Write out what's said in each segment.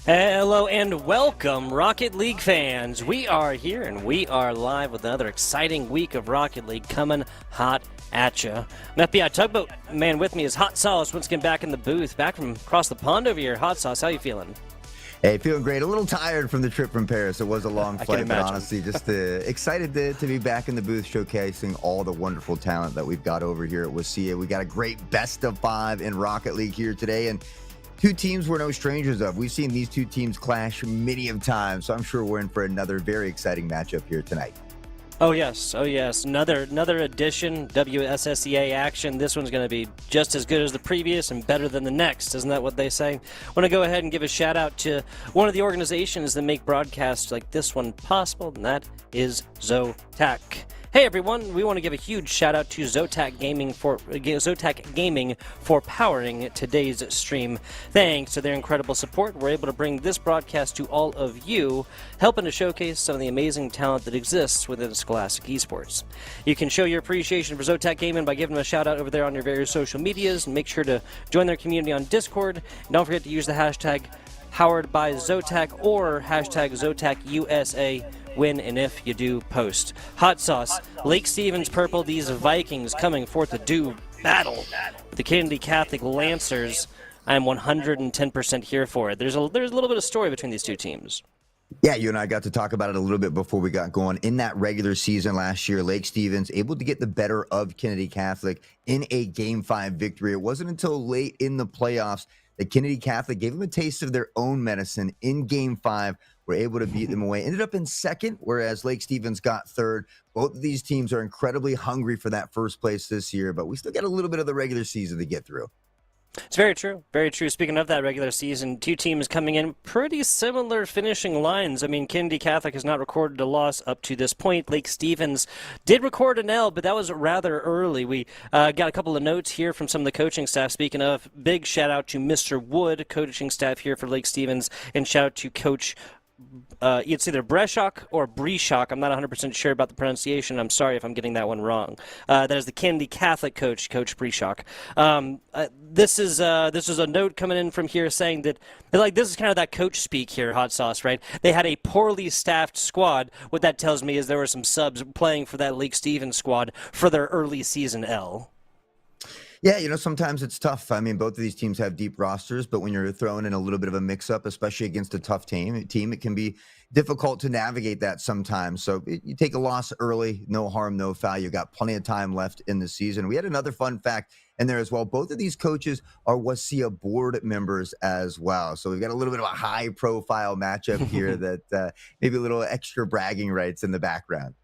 Hello and welcome, Rocket League fans. We are here and we are live with another exciting week of Rocket League coming hot at you. FBI Tugboat Man with me is Hot Sauce, once again back in the booth, back from across the pond over here. Hot Sauce, how you feeling? Hey, feeling great. A little tired from the trip from Paris. It was a long flight, but honestly, just excited to be back in the booth showcasing all the wonderful talent that we've got over here at WSSEA. We got a great best of 5 in Rocket League here today, and two teams we're no strangers of. We've seen these two teams clash many of times, so I'm sure we're in for another very exciting matchup here tonight. Oh yes. Another edition WSSEA action. This one's going to be just as good as the previous and better than the next. Isn't that what they say? I want to go ahead and give a shout out to one of the organizations that make broadcasts like this one possible, and that is Zotac. Hey everyone, we want to give a huge shout out to Zotac Gaming for powering today's stream. Thanks to their incredible support, we're able to bring this broadcast to all of you, helping to showcase some of the amazing talent that exists within Scholastic Esports. You can show your appreciation for Zotac Gaming by giving them a shout out over there on your various social medias, and make sure to join their community on Discord. And don't forget to use the hashtag powered by Zotac or hashtag ZotacUSA when and if you do post. Hot Sauce, Lake Stevens Purple, these Vikings coming forth to do battle with the Kennedy Catholic Lancers. I'm 110% here for it. There's a little bit of story between these two teams. Yeah, you and I got to talk about it a little bit before we got going. In that regular season last year, Lake Stevens able to get the better of Kennedy Catholic in a Game 5 victory. It wasn't until late in the playoffs that Kennedy Catholic gave them a taste of their own medicine in Game 5, were able to beat them away. Ended up in second, whereas Lake Stevens got third. Both of these teams are incredibly hungry for that first place this year, but we still got a little bit of the regular season to get through. It's very true. Very true. Speaking of that regular season, two teams coming in pretty similar finishing lines. I mean, Kennedy Catholic has not recorded a loss up to this point. Lake Stevens did record an L, but that was rather early. We got a couple of notes here from some of the coaching staff. Speaking of, big shout out to Mr. Wood, coaching staff here for Lake Stevens, and shout out to Coach it's either Breshok or Breshok. I'm not 100% sure about the pronunciation. I'm sorry if I'm getting that one wrong. That is the Kennedy Catholic coach, Coach Breshok. This is a note coming in from here saying that, like, this is kind of that coach speak here, Hot Sauce, right? They had a poorly staffed squad. What that tells me is there were some subs playing for that Lake Stevens squad for their early season L. Yeah, sometimes it's tough. I mean, both of these teams have deep rosters, but when you're throwing in a little bit of a mix-up, especially against a tough team, it can be difficult to navigate that sometimes. So you take a loss early, no harm, no foul. You got plenty of time left in the season. We had another fun fact in there as well. Both of these coaches are WSSEA board members as well. So we've got a little bit of a high-profile matchup here that maybe a little extra bragging rights in the background.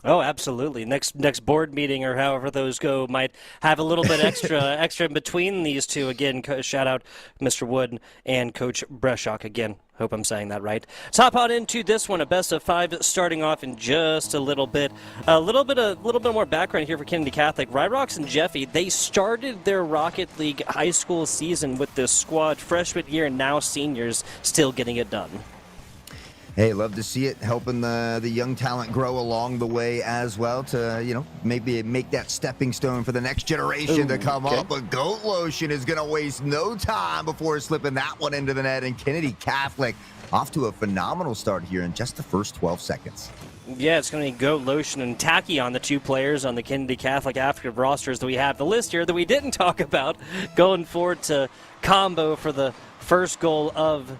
Oh, absolutely. Next board meeting or however those go might have a little bit extra in between these two. Again, shout out Mr. Wood and Coach Breshok again. Hope I'm saying that right. Let's hop on into this one, a best of 5 starting off in just a little bit. A little bit more background here for Kennedy Catholic. Ryrox and Jeffy, they started their Rocket League high school season with this squad freshman year and now seniors still getting it done. Hey, love to see it, helping the young talent grow along the way as well to, maybe make that stepping stone for the next generation to come up. But Goat Lotion is going to waste no time before slipping that one into the net. And Kennedy Catholic off to a phenomenal start here in just the first 12 seconds. Yeah, it's going to be Goat Lotion and Tachyon, the two players on the Kennedy Catholic active rosters that we have. The list here that we didn't talk about going forward to combo for the first goal of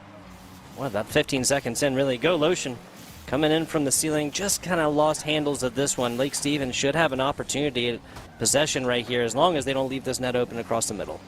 about 15 seconds in, really. Go Lotion coming in from the ceiling, just kind of lost handles of this one. Lake Stevens should have an opportunity at possession right here as long as they don't leave this net open across the middle.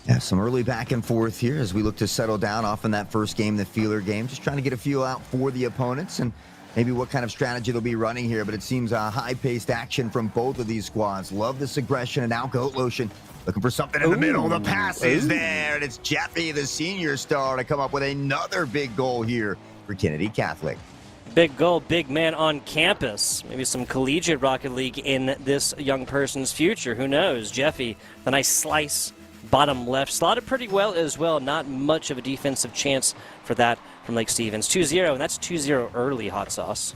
Yeah, some early back and forth here as we look to settle down off in that first game, the feeler game. Just trying to get a feel out for the opponents and maybe what kind of strategy they'll be running here. But it seems a high-paced action from both of these squads. Love this aggression, and now Goat Lotion looking for something in the middle. The pass is there, and it's Jeffy, the senior star, to come up with another big goal here for Kennedy Catholic. Big goal, big man on campus. Maybe some collegiate Rocket League in this young person's future. Who knows? Jeffy, the nice slice, bottom left. Slotted pretty well as well. Not much of a defensive chance for that from Lake Stevens. 2-0, and that's 2-0 early, Hot Sauce.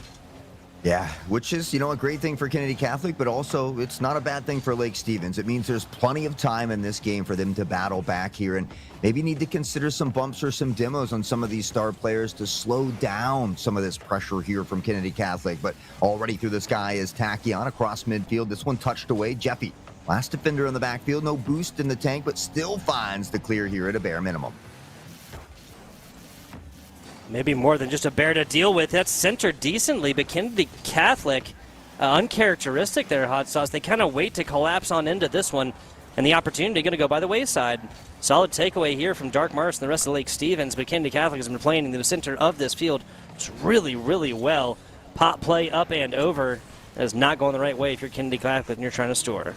Yeah, which is, a great thing for Kennedy Catholic, but also it's not a bad thing for Lake Stevens. It means there's plenty of time in this game for them to battle back here and maybe need to consider some bumps or some demos on some of these star players to slow down some of this pressure here from Kennedy Catholic. But already through the sky is Tachyon across midfield. This one touched away. Jeffy, last defender in the backfield. No boost in the tank, but still finds the clear here at a bare minimum. Maybe more than just a bear to deal with. That's centered decently, but Kennedy Catholic, uncharacteristic there, Hot Sauce. They kind of wait to collapse on into this one, and the opportunity going to go by the wayside. Solid takeaway here from Dark Mars and the rest of Lake Stevens, but Kennedy Catholic has been playing in the center of this field really, really well. Pop play up and over. That is not going the right way if you're Kennedy Catholic and you're trying to store.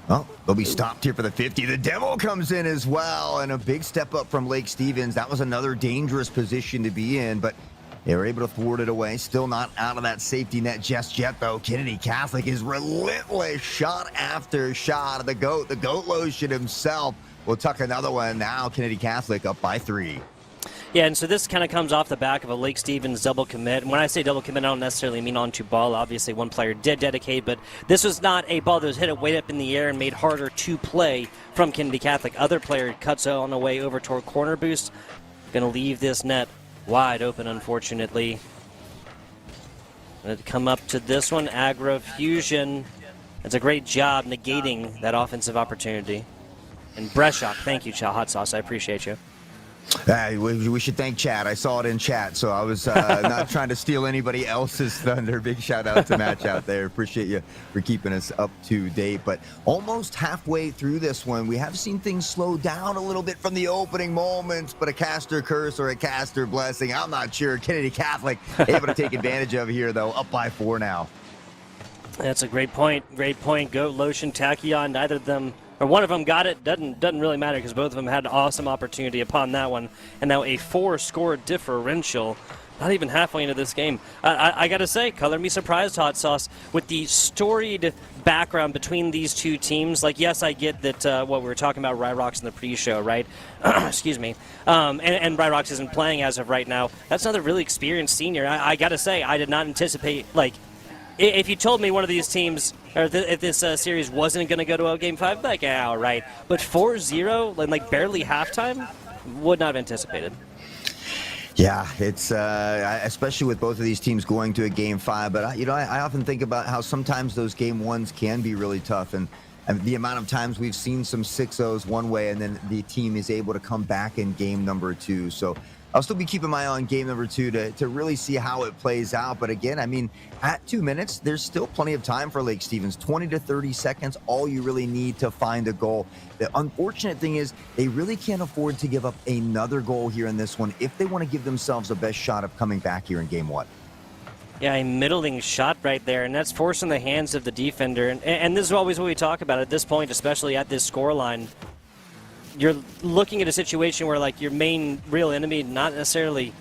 Well, they'll be stopped here for the 50. The Devil comes in as well, and a big step up from Lake Stevens. That was another dangerous position to be in, but they were able to thwart it away. Still not out of that safety net just yet, though. Kennedy Catholic is relentless, shot after shot. The GOAT lotion himself will tuck another one. Now Kennedy Catholic up by 3. Yeah, and so this kind of comes off the back of a Lake Stevens double commit. And when I say double commit, I don't necessarily mean onto ball. Obviously, one player did dedicate, but this was not a ball that was hit it way up in the air and made harder to play from Kennedy Catholic. Other player cuts on the way over toward corner boost. Going to leave this net wide open, unfortunately. Going to come up to this one, Aggro Fusion. It's a great job negating that offensive opportunity. And Breshok, thank you, Hot Sauce. I appreciate you. We should thank Chad. I saw it in chat, so I was not trying to steal anybody else's thunder. Big shout out to Match out there. Appreciate you for keeping us up to date. But almost halfway through this one, we have seen things slow down a little bit from the opening moments, but a caster curse or a caster blessing, I'm not sure. Kennedy Catholic able to take advantage of here, though, up by 4 now. That's a great point. Great point. Goat, Lotion, Tachyon, neither of them, or one of them got it. Doesn't really matter because both of them had an awesome opportunity upon that one. And now a 4-score differential. Not even halfway into this game. I got to say, color me surprised, Hot Sauce, with the storied background between these two teams. Like, yes, I get that what we were talking about Ryrox in the pre-show, right? Excuse me. And Ryrox isn't playing as of right now. That's another really experienced senior. I got to say, I did not anticipate, like, if you told me one of these teams, or if this series wasn't going to go to a Game 5, like, yeah, all right. But 4-0, and like barely halftime, would not have anticipated. Yeah, it's especially with both of these teams going to a Game 5. But, I often think about how sometimes those Game 1s can be really tough. And the amount of times we've seen some 6-0s one way, and then the team is able to come back in game number 2. So I'll still be keeping my eye on game number 2 to really see how it plays out. But again, I mean, at 2 minutes, there's still plenty of time for Lake Stevens. 20 to 30 seconds, all you really need to find a goal. The unfortunate thing is they really can't afford to give up another goal here in this one if they want to give themselves a best shot of coming back here in game 1. Yeah, a middling shot right there, and that's forcing the hands of the defender. And this is always what we talk about at this point, especially at this scoreline. You're looking at a situation where, like, your main real enemy, not necessarily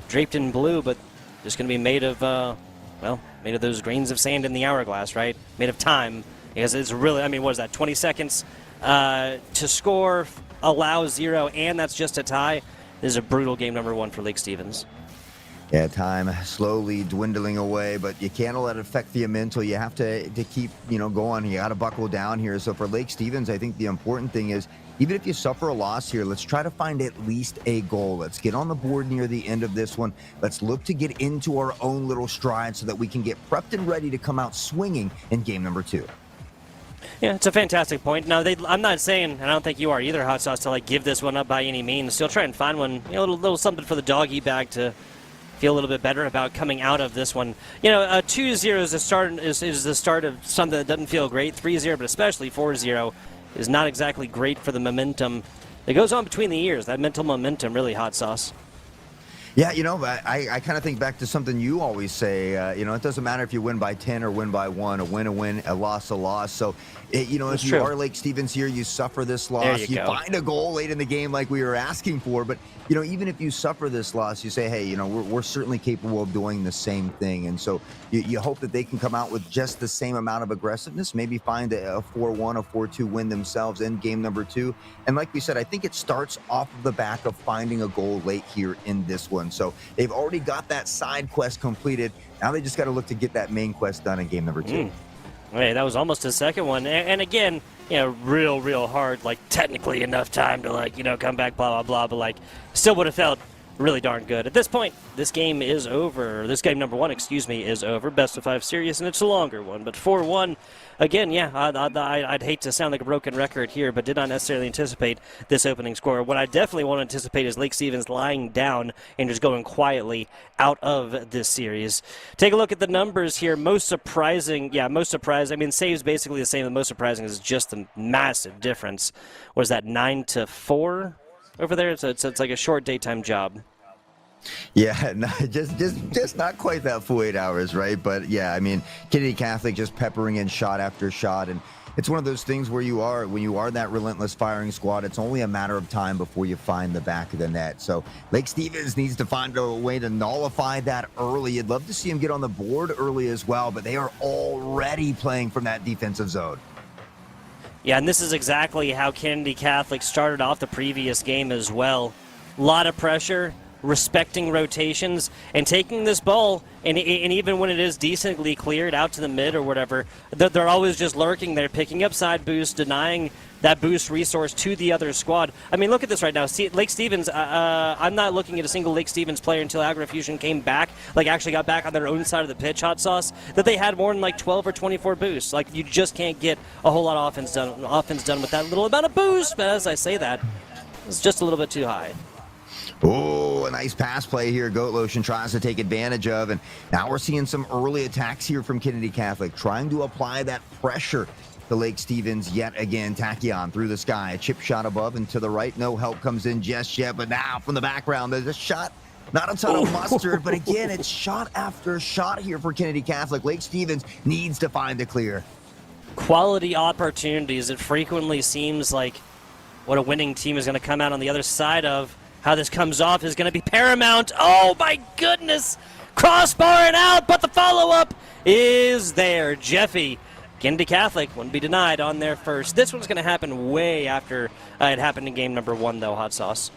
draped in blue, but just going to be made of, made of those grains of sand in the hourglass, right? Made of time. Because it's really, I mean, what is that, 20 seconds to score, allow 0, and that's just a tie. This is a brutal game number 1 for Lake Stevens. Yeah, time slowly dwindling away, but you can't let it affect the mental. You have to keep, going. You got to buckle down here. So for Lake Stevens, I think the important thing is, even if you suffer a loss here, let's try to find at least a goal. Let's get on the board near the end of this one. Let's look to get into our own little stride so that we can get prepped and ready to come out swinging in game number 2. Yeah, it's a fantastic point. Now, I'm not saying, and I don't think you are either, Hot Sauce, to like give this one up by any means. Still try and find one, a little something for the doggy bag to feel a little bit better about coming out of this one. 2-0 is the start of something that doesn't feel great. 3-0, but especially 4-0, is not exactly great for the momentum that goes on between the years. That mental momentum, really, Hot Sauce. Yeah, I kind of think back to something you always say. It doesn't matter if you win by 10 or win by 1, a win, a loss, a loss. So, if you are Lake Stevens here, you suffer this loss. You find a goal late in the game like we were asking for. But, even if you suffer this loss, you say, hey, we're certainly capable of doing the same thing. And so you hope that they can come out with just the same amount of aggressiveness, maybe find a 4-1, a 4-2 win themselves in game number 2. And like we said, I think it starts off of the back of finding a goal late here in this one. one. So they've already got that side quest completed. Now they just got to look to get that main quest done in game number 2. Hey, that was almost his second one. And again, real hard, like technically enough time to come back, blah, blah, blah, but still would have felt really darn good. At this point, this game is over. This game number 1, is over. Best of 5 series, and it's a longer one. But 4-1, again, I'd hate to sound like a broken record here, but did not necessarily anticipate this opening score. What I definitely want to anticipate is Lake Stevens lying down and just going quietly out of this series. Take a look at the numbers here. Most surprising. I mean, saves basically the same. The most surprising is just the massive difference. What is that, 9-4? Over there, so it's like a short daytime job. Yeah, just not quite that full 8 hours, right? But yeah, I mean, Kennedy Catholic just peppering in shot after shot, and it's one of those things where when you are that relentless firing squad, it's only a matter of time before you find the back of the net. So Lake Stevens needs to find a way to nullify that early. You'd love to see him get on the board early as well, but they are already playing from that defensive zone. Yeah, and this is exactly how Kennedy Catholic started off the previous game as well. A lot of pressure, respecting rotations, and taking this ball, and even when it is decently cleared out to the mid or whatever, they're always just lurking there, picking up side boosts, denying that boost resource to the other squad. I mean, look at this right now. See, Lake Stevens, I'm not looking at a single Lake Stevens player until Aggro-Fusion came back, actually got back on their own side of the pitch, Hot Sauce, that they had more than 12 or 24 boosts. You just can't get a whole lot of offense done with that little amount of boost, but as I say that, it's just a little bit too high. Oh, a nice pass play here. Goat Lotion tries to take advantage of, and now we're seeing some early attacks here from Kennedy Catholic, trying to apply that pressure to Lake Stevens yet again. Tachyon through the sky, a chip shot above and to the right. No help comes in just yet, but now from the background, there's a shot. Not a ton of mustard, but again, it's shot after shot here for Kennedy Catholic. Lake Stevens needs to find a clear. Quality opportunities. It frequently seems like what a winning team is going to come out on the other side of. How this comes off is going to be paramount. Oh, my goodness. Crossbar and out, but the follow-up is there. Jeffy, Kennedy Catholic wouldn't be denied on their first. This one's going to happen way after it happened in game number 1, though, Hot Sauce.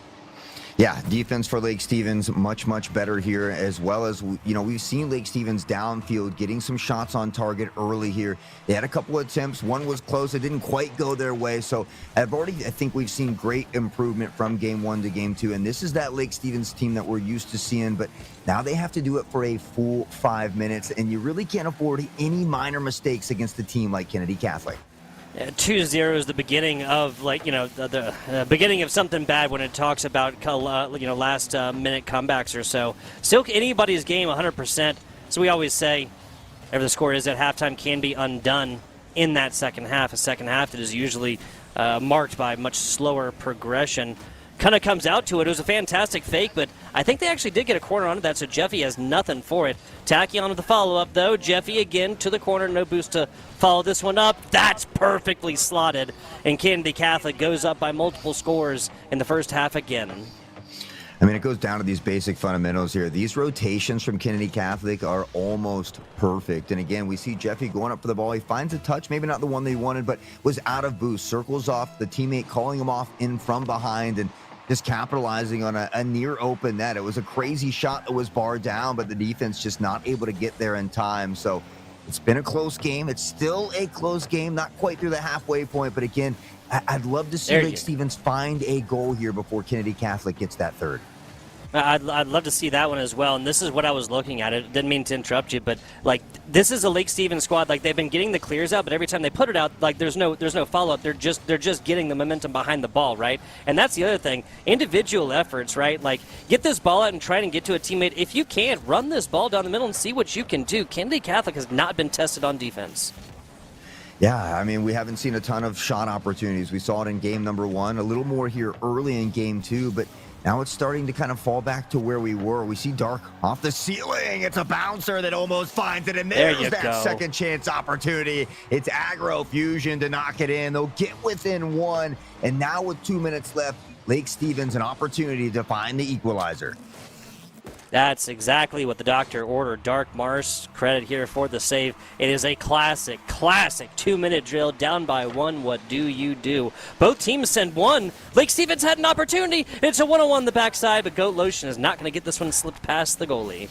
Yeah, defense for Lake Stevens much better here, as well as, we've seen Lake Stevens downfield getting some shots on target early here. They had a couple of attempts. One was close. It didn't quite go their way. So I think we've seen great improvement from game 1 to game 2. And this is that Lake Stevens team that we're used to seeing, but now they have to do it for a full 5 minutes. And you really can't afford any minor mistakes against a team like Kennedy Catholic. 2-0 is the beginning of the beginning of something bad when it talks about last minute comebacks or so. Still anybody's game 100%. So we always say, whatever the score is at halftime can be undone in that second half. A second half that is usually marked by much slower progression. Kind of comes out to it. It was a fantastic fake, but I think they actually did get a corner onto that, so Jeffy has nothing for it. Tachyon with the follow-up, though. Jeffy again to the corner. No boost to follow this one up. That's perfectly slotted, and Kennedy Catholic goes up by multiple scores in the first half again. I mean, it goes down to these basic fundamentals here. These rotations from Kennedy Catholic are almost perfect. And again, we see Jeffy going up for the ball. He finds a touch, maybe not the one that he wanted, but was out of boost. Circles off the teammate, calling him off in from behind, and just capitalizing on a near open net. It was a crazy shot that was barred down, but the defense just not able to get there in time. So it's been a close game. It's still a close game, not quite through the halfway point. But again, I'd love to see Lake Stevens find a goal here before Kennedy Catholic gets that third. I'd love to see that one as well, and this is what I was looking at. It didn't mean to interrupt you, but this is a Lake Stevens squad. They've been getting the clears out, but every time they put it out, there's no follow up. They're just getting the momentum behind the ball, right? And that's the other thing. Individual efforts, right? Get this ball out and try and get to a teammate. If you can't, run this ball down the middle and see what you can do. Kennedy Catholic has not been tested on defense. Yeah, I mean, we haven't seen a ton of shot opportunities. We saw it in game number 1, a little more here early in game 2, but now it's starting to kind of fall back to where we were. We see Dark off the ceiling. It's a bouncer that almost finds it, and there's that second chance opportunity. It's Aggro-Fusion to knock it in. They'll get within 1, and now with 2 minutes left, Lake Stevens an opportunity to find the equalizer. That's exactly what the doctor ordered. Dark Mars, credit here for the save. It is a classic 2-minute drill. Down by 1, what do you do? Both teams send one. Lake Stevens had an opportunity. It's a 1-on-1 the backside, but Goat Lotion is not going to get this one slipped past the goalie.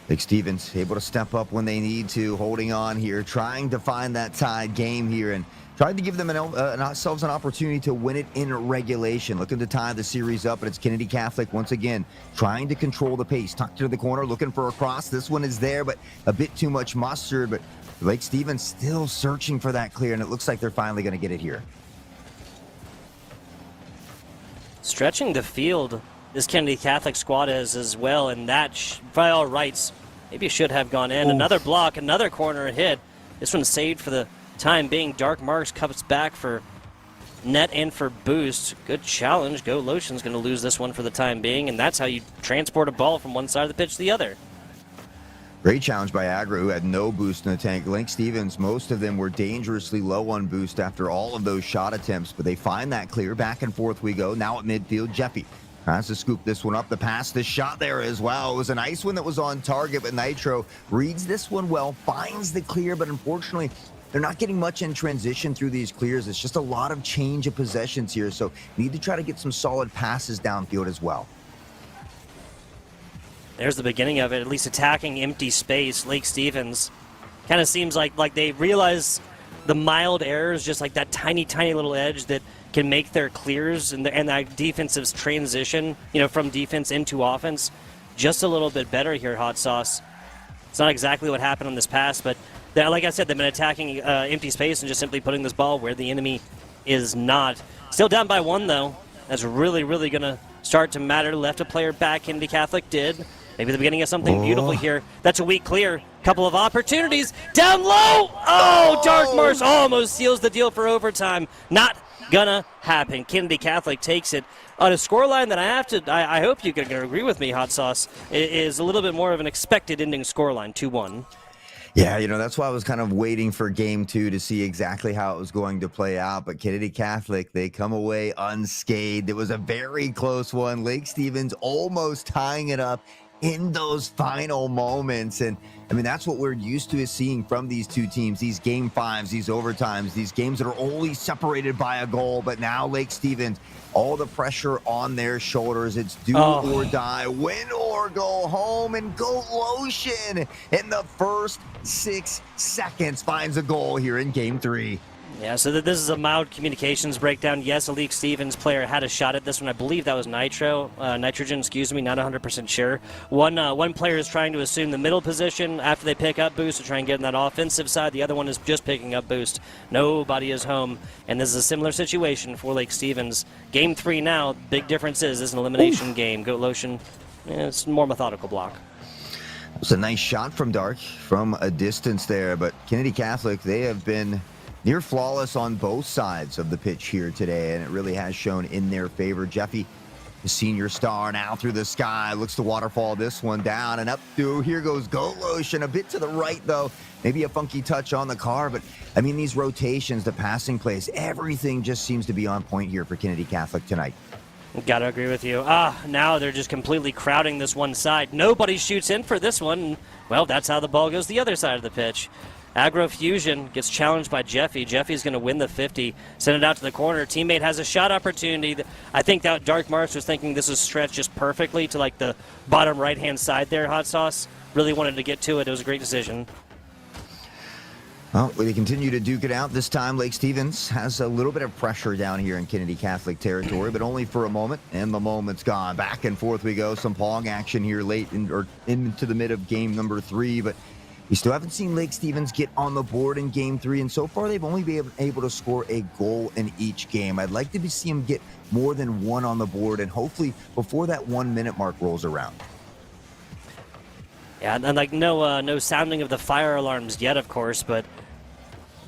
Lake Stevens able to step up when they need to, holding on here, trying to find that tied game here, and tried to give them themselves an opportunity to win it in regulation. Looking to tie the series up, but it's Kennedy Catholic once again trying to control the pace. Tucked to the corner, looking for a cross. This one is there, but a bit too much mustard. But Lake Stevens still searching for that clear, and it looks like they're finally going to get it here. Stretching the field, this Kennedy Catholic squad is as well, and that, by all rights, maybe should have gone in. Oof. Another block, another corner hit. This one's saved for the time being. Dark Marks comes back for net and for boost. Good challenge. Go Lotion's going to lose this one for the time being, and that's how you transport a ball from one side of the pitch to the other. Great challenge by Aggro, who had no boost in the tank. Lake Stevens, most of them were dangerously low on boost after all of those shot attempts, but they find that clear. Back and forth we go. Now at midfield, Jeffy has to scoop this one up. The pass, the shot there as well. It was a nice one that was on target, but Nitro reads this one well, finds the clear, but unfortunately, they're not getting much in transition through these clears. It's just a lot of change of possessions here, so need to try to get some solid passes downfield as well. There's the beginning of it, at least attacking empty space. Lake Stevens kind of seems like they realize the mild errors, just like that tiny little edge that can make their clears and that defensive transition, from defense into offense, just a little bit better here, Hot Sauce. It's not exactly what happened on this pass, but like I said, they've been attacking empty space and just simply putting this ball where the enemy is not. Still down by 1, though. That's really going to start to matter. Left a player back. Kennedy Catholic did. Maybe the beginning of something beautiful here. That's a weak clear. Couple of opportunities. Down low. Oh, Dark Mars almost seals the deal for overtime. Not gonna happen. Kennedy Catholic takes it on a scoreline that I hope you can agree with me, Hot Sauce. It is a little bit more of an expected ending scoreline, 2-1. Yeah, that's why I was kind of waiting for game 2 to see exactly how it was going to play out. But Kennedy Catholic, they come away unscathed. It was a very close one. Lake Stevens almost tying it up in those final moments. And I mean, that's what we're used to seeing from these two teams, these game 5s, these overtimes, these games that are only separated by a goal. But now Lake Stevens, all the pressure on their shoulders. It's do or die, win or go home. And Goat Lotion in the first 6 seconds finds a goal here in game 3. Yeah, so this is a mild communications breakdown. Yes, a Lake Stevens player had a shot at this one. I believe that was Nitrogen, excuse me, not 100% sure. One player is trying to assume the middle position after they pick up boost to try and get in that offensive side. The other one is just picking up boost. Nobody is home, and this is a similar situation for Lake Stevens. Game 3 now, big difference is this is an elimination game. Goat Lotion, it's more methodical block. It's a nice shot from Dark from a distance there, but Kennedy Catholic, they have been near flawless on both sides of the pitch here today, and it really has shown in their favor. Jeffy, the senior star, now through the sky, looks to waterfall this one down and up through. Here goes Goat Lotion, a bit to the right, though. Maybe a funky touch on the car, but I mean, these rotations, the passing plays, everything just seems to be on point here for Kennedy Catholic tonight. Gotta agree with you. Now they're just completely crowding this one side. Nobody shoots in for this one. Well, that's how the ball goes the other side of the pitch. Aggro Fusion gets challenged by Jeffy. Jeffy's going to win the 50. Send it out to the corner. Teammate has a shot opportunity. I think that Dark Mars was thinking this was stretched just perfectly to like the bottom right-hand side there, Hot Sauce. Really wanted to get to it. It was a great decision. Well, they continue to duke it out. This time, Lake Stevens has a little bit of pressure down here in Kennedy Catholic territory, but only for a moment, and the moment's gone. Back and forth we go. Some pong action here late into the mid of game number 3, but we still haven't seen Lake Stevens get on the board in game 3, and so far they've only been able to score a goal in each game. I'd like to see them get more than 1 on the board, and hopefully before that 1-minute mark rolls around. Yeah, and like no sounding of the fire alarms yet, of course, but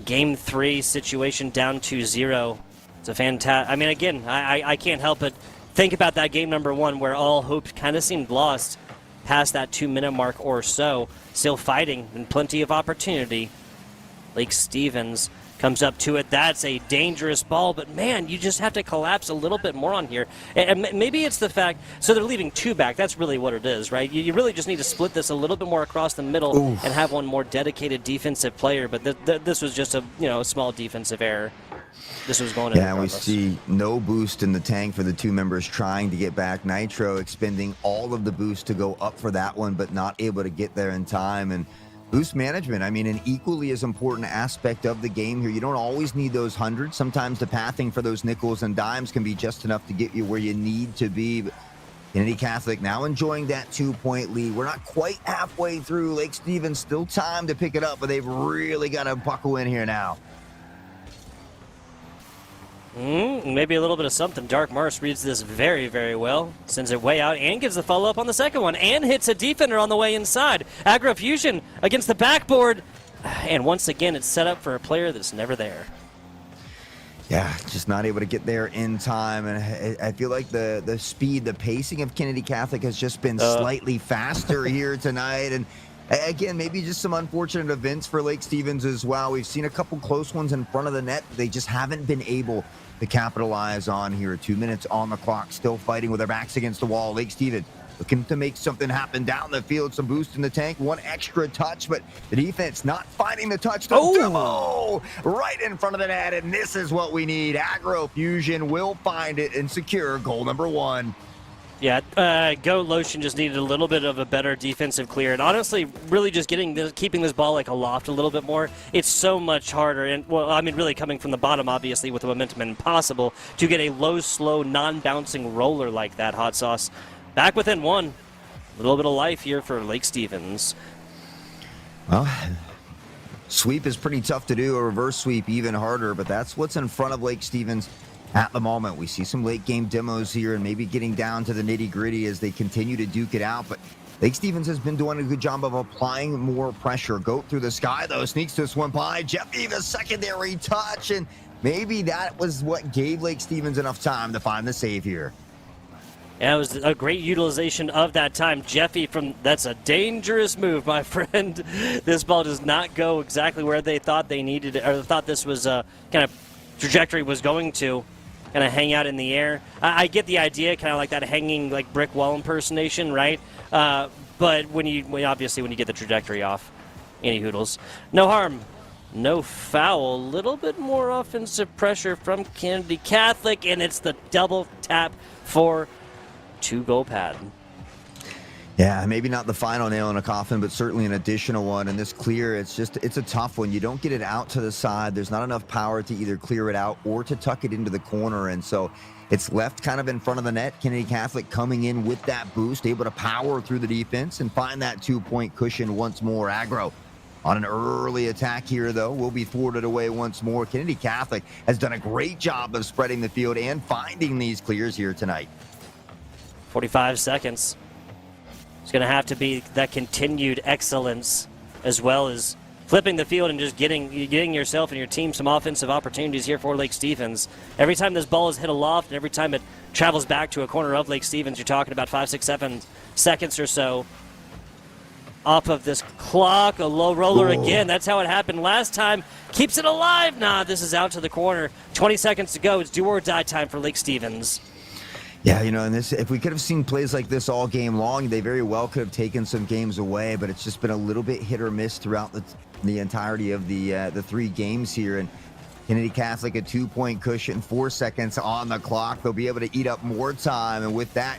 game 3 situation down 2-0. It's a fantastic. I mean, again, I can't help but think about that game number 1 where all hope kind of seemed lost past that 2-minute mark or so. Still fighting and plenty of opportunity. Lake Stevens comes up to it. That's a dangerous ball, but man, you just have to collapse a little bit more on here. And maybe it's the fact, so they're leaving 2 back. That's really what it is, right? You really just need to split this a little bit more across the middle and have one more dedicated defensive player, but this was just a small defensive error. This was going in. Yeah, we see no boost in the tank for the 2 members trying to get back. Nitro expending all of the boost to go up for that one, but not able to get there in time. And boost management, I mean, an equally as important aspect of the game here. You don't always need those hundreds. Sometimes the pathing for those nickels and dimes can be just enough to get you where you need to be. But Kennedy Catholic now enjoying that 2-point lead. We're not quite halfway through. Lake Stevens still time to pick it up, but they've really got to buckle in here now. Maybe a little bit of something. Dark Mars reads this very, very well. Sends it way out and gives the follow-up on the second one. And hits a defender on the way inside. Aggro Fusion against the backboard. And once again, it's set up for a player that's never there. Yeah, just not able to get there in time. And I feel like the speed, the pacing of Kennedy Catholic has just been slightly faster here tonight. And again, maybe just some unfortunate events for Lake Stevens as well. We've seen a couple close ones in front of the net. They just haven't been able to capitalize on here. 2 minutes on the clock, still fighting with their backs against the wall. Lake Stevens looking to make something happen down the field. Some boost in the tank, one extra touch, but the defense not finding the touch. Oh, right in front of the net, and this is what we need. Aggro Fusion will find it and secure goal number 1. Yeah, Go Lotion just needed a little bit of a better defensive clear, and honestly, really just keeping this ball like aloft a little bit more. It's so much harder, and well, I mean, really coming from the bottom, obviously, with the momentum, impossible to get a low, slow, non-bouncing roller like that. Hot Sauce back within 1. A little bit of life here for Lake Stevens. Well, sweep is pretty tough to do. A reverse sweep even harder, but that's what's in front of Lake Stevens at the moment. We see some late game demos here and maybe getting down to the nitty gritty as they continue to duke it out. But Lake Stevens has been doing a good job of applying more pressure. Goat through the sky, though, sneaks this one by. Jeffy, the secondary touch, and maybe that was what gave Lake Stevens enough time to find the save here. Yeah, it was a great utilization of that time. Jeffy that's a dangerous move, my friend. This ball does not go exactly where they thought they needed it, or thought this was kind of trajectory was going to. Kind of hang out in the air. I get the idea, kind of like that hanging like brick wall impersonation, right? But when you get the trajectory off, any hoodles, no harm, no foul. A little bit more offensive pressure from Kennedy Catholic, and it's the double tap for 2-goal pad. Yeah, maybe not the final nail in a coffin, but certainly an additional one. And this clear, it's a tough one. You don't get it out to the side. There's not enough power to either clear it out or to tuck it into the corner. And so it's left kind of in front of the net. Kennedy Catholic coming in with that boost, able to power through the defense and find that 2-point cushion once more. Aggro on an early attack here, though, will be thwarted away once more. Kennedy Catholic has done a great job of spreading the field and finding these clears here tonight. 45 seconds. It's going to have to be that continued excellence, as well as flipping the field and just getting yourself and your team some offensive opportunities here for Lake Stevens. Every time this ball is hit aloft, and every time it travels back to a corner of Lake Stevens, you're talking about 5, 6, 7 seconds or so off of this clock. A low roller again. That's how it happened last time. Keeps it alive. Nah, this is out to the corner. 20 seconds to go. It's do or die time for Lake Stevens. Yeah, and if we could have seen plays like this all game long, they very well could have taken some games away, but it's just been a little bit hit or miss throughout the entirety of the 3 games here. And Kennedy Catholic, a 2-point cushion, 4 seconds on the clock. They'll be able to eat up more time, and with that,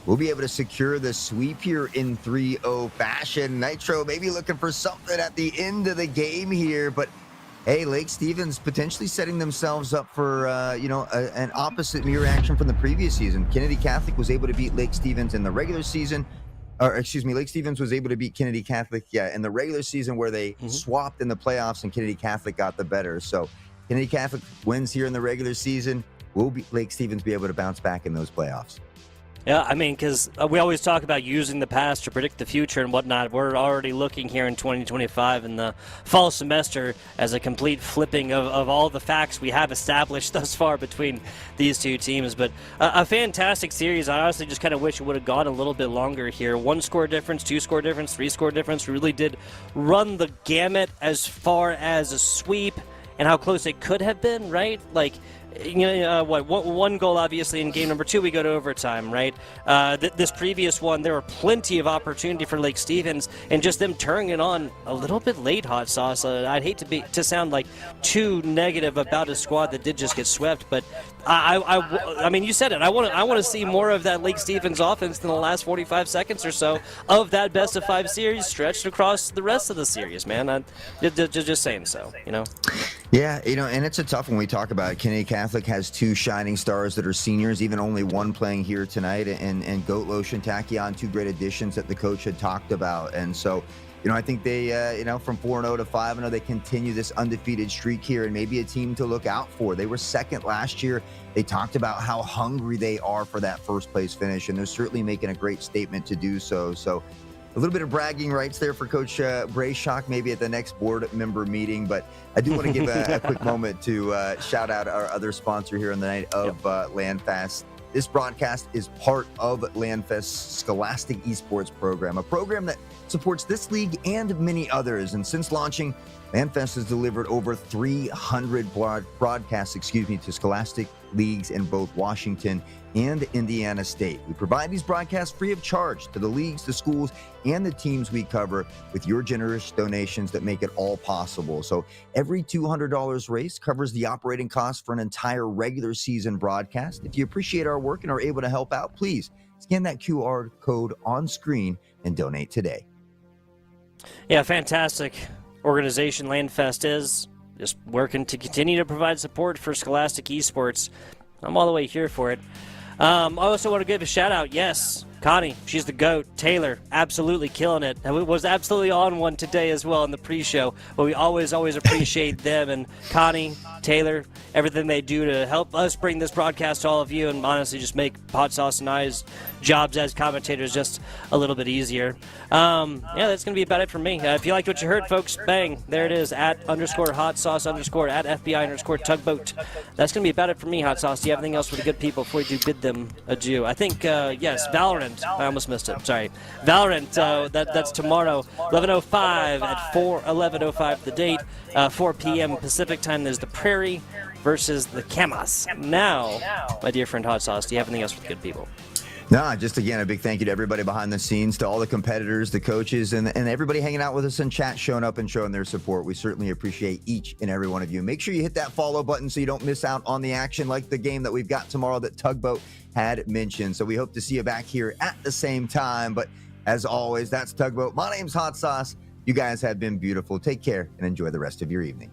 we'll be able to secure the sweep here in 3-0 fashion. Nitro maybe looking for something at the end of the game here, but hey, Lake Stevens potentially setting themselves up for, an opposite mirror action from the previous season. Kennedy Catholic was able to beat Lake Stevens in the regular season. Lake Stevens was able to beat Kennedy Catholic, in the regular season where they swapped in the playoffs and Kennedy Catholic got the better. So Kennedy Catholic wins here in the regular season. Will Lake Stevens be able to bounce back in those playoffs? Yeah, I mean, because we always talk about using the past to predict the future and whatnot. We're already looking here in 2025 in the fall semester as a complete flipping of all the facts we have established thus far between these two teams. But a fantastic series. I honestly just kind of wish it would have gone a little bit longer here. 1-score difference, 2-score difference, 3-score difference. We really did run the gamut as far as a sweep and how close it could have been, right? Like, one goal obviously in game number 2 we go to overtime, right? This previous one there were plenty of opportunity for Lake Stevens, and just them turning it on a little bit late. Hot Sauce. I'd hate to sound like too negative about a squad that did just get swept, but I mean, you said it. I want to see more of that Lake Stevens offense in the last 45 seconds or so of that best of 5 series stretched across the rest of the series, man. I'm just saying so, Yeah, and it's a tough one. We talk about it. Kennedy Catholic has 2 shining stars that are seniors, even only one playing here tonight, and Goat Lotion Tachyon, 2 great additions that the coach had talked about. And so, I think they, from 4-0 to 5-0, they continue this undefeated streak here, and maybe a team to look out for. They were second last year. They talked about how hungry they are for that first place finish, and they're certainly making a great statement to do so. So a little bit of bragging rights there for Coach Brayshock, maybe at the next board member meeting. But I do want to give a quick moment to shout out our other sponsor here on the night of LandFast. This broadcast is part of LandFest's Scholastic Esports program, a program that supports this league and many others. And since launching, LandFest has delivered over 300 broadcasts, to Scholastic leagues in both Washington and Indiana State. We provide these broadcasts free of charge to the leagues, the schools, and the teams we cover with your generous donations that make it all possible. So every $200 raised covers the operating costs for an entire regular season broadcast. If you appreciate our work and are able to help out, please scan that QR code on screen and donate today. Yeah, fantastic organization LandFest is. Just working to continue to provide support for Scholastic Esports. I'm all the way here for it. I also want to give a shout out. Yes, Connie, she's the GOAT. Taylor, absolutely killing it. And was absolutely on one today as well in the pre-show. But we always appreciate them. And Connie, Taylor, everything they do to help us bring this broadcast to all of you and honestly just make Hot Sauce and I's jobs as commentators just a little bit easier. That's going to be about it for me. If you liked what you heard, folks, bang, there it is, @_hot sauce_ @FBI_tugboat. That's going to be about it for me, Hot Sauce. Do you have anything else for the good people before we do bid them adieu? I think, yes, Valorant. I almost missed it. Sorry. Valorant, that's tomorrow, 11:05 at 11:05 the date, 4 p.m. Pacific time. There's the Prairie versus the Camas. Now, my dear friend Hot Sauce, do you have anything else for the good people? No, just again, a big thank you to everybody behind the scenes, to all the competitors, the coaches, and everybody hanging out with us in chat, showing up and showing their support. We certainly appreciate each and every one of you. Make sure you hit that follow button so you don't miss out on the action like the game that we've got tomorrow that Tugboat had mentioned. So we hope to see you back here at the same time. But as always, that's Tugboat. My name's Hot Sauce. You guys have been beautiful. Take care and enjoy the rest of your evening.